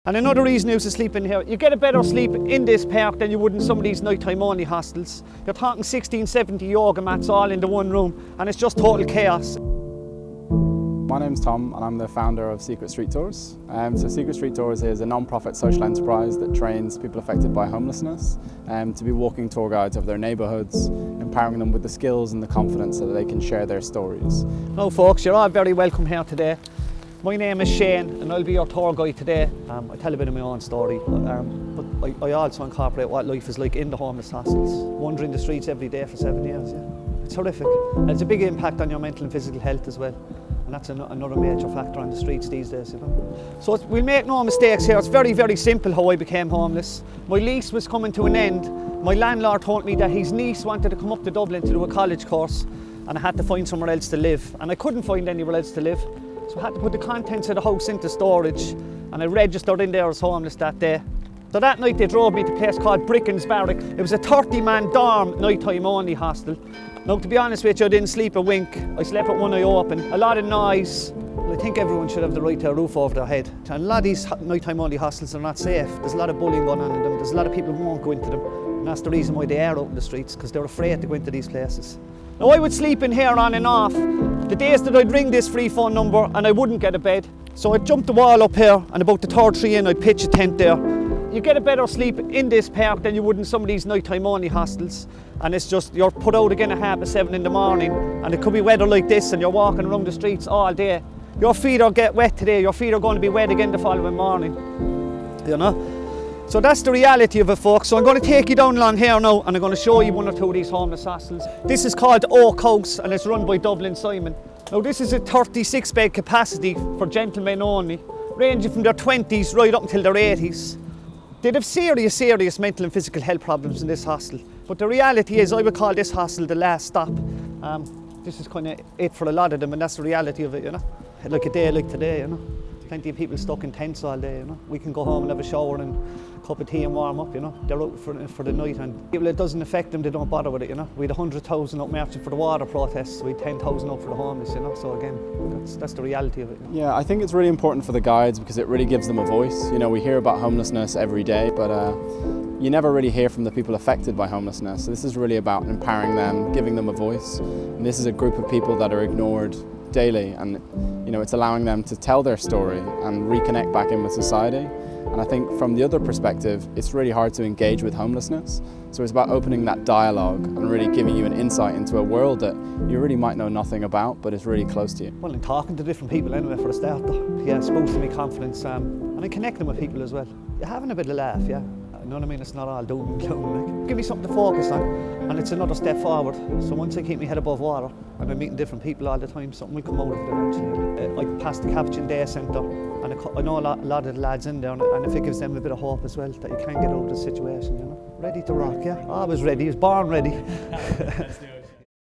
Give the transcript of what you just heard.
And another reason is to sleep in here. You get a better sleep in this park than you would in some of these nighttime only hostels. You're talking 16, 70 yoga mats all in the one room, and it's just total chaos. My name's Tom and I'm the founder of Secret Street Tours. So Secret Street Tours is a non-profit social enterprise that trains people affected by homelessness to be walking tour guides of their neighbourhoods, empowering them with the skills and the confidence so that they can share their stories. Hello folks, you're all very welcome here today. My name is Shane and I'll be your tour guide today. I tell a bit of my own story, but I also incorporate what life is like in the homeless hostels. Wandering the streets every day for 7 years, yeah. It's horrific. And it's a big impact on your mental and physical health as well. And that's another major factor on the streets these days, you know. So we'll make no mistakes here. It's very, very simple how I became homeless. My lease was coming to an end. My landlord told me that his niece wanted to come up to Dublin to do a college course and I had to find somewhere else to live. And I couldn't find anywhere else to live. So I had to put the contents of the house into storage and I registered in there as homeless that day. So that night they drove me to a place called Bricken's Barrack. It was a 30-man dorm, nighttime only hostel. Now, to be honest with you, I didn't sleep a wink. I slept with one eye open. A lot of noise. I think everyone should have the right to a roof over their head. And a lot of these nighttime only hostels are not safe. There's a lot of bullying going on in them. There's a lot of people who won't go into them. And that's the reason why they are out in the streets, because they're afraid to go into these places. Now, I would sleep in here on and off. The days that I'd ring this free phone number and I wouldn't get a bed. So I'd jump the wall up here and about the third tree in, I'd pitch a tent there. You get a better sleep in this park than you would in some of these nighttime only hostels. And it's just, you're put out again at 7:30 in the morning and it could be weather like this and you're walking around the streets all day. Your feet are get wet today, your feet are going to be wet again the following morning, you know. So that's the reality of it, folks. So I'm going to take you down along here now and I'm going to show you one or two of these homeless hostels. This is called Oak House and it's run by Dublin Simon. Now this is a 36 bed capacity for gentlemen only, ranging from their 20s right up until their 80s. They'd have serious mental and physical health problems in this hostel. But the reality is, I would call this hostel the last stop. This is kind of it for a lot of them, and that's the reality of it, you know. Like a day like today, you know. Plenty of people stuck in tents all day, you know. We can go home and have a shower and a cup of tea and warm up, you know. They're out for the night, and people, it doesn't affect them, they don't bother with it, you know. We had 100,000 up marching for the water protests, we had 10,000 up for the homeless, you know. So again, that's the reality of it. You know? Yeah, I think it's really important for the guides because it really gives them a voice. You know, we hear about homelessness every day, but you never really hear from the people affected by homelessness. So this is really about empowering them, giving them a voice. And this is a group of people that are ignored daily, and you know, it's allowing them to tell their story and reconnect back in with society. And I think from the other perspective, it's really hard to engage with homelessness. So it's about opening that dialogue and really giving you an insight into a world that you really might know nothing about, but is really close to you. Well, and talking to different people anyway for a start. Yeah, it's boosting me confidence and I'm connecting with people as well. You're having a bit of laugh, yeah. You know what I mean? It's not all doom and gloom. Like. Give me something to focus on and it's another step forward. So once I keep my head above water and I'm meeting different people all the time, something will come out of it eventually. I passed the Captain Day Centre and I know a lot of the lads in there and if it gives them a bit of hope as well that you can get out of the situation, you know. Ready to rock, yeah? I was ready, I was born ready. Let's do it.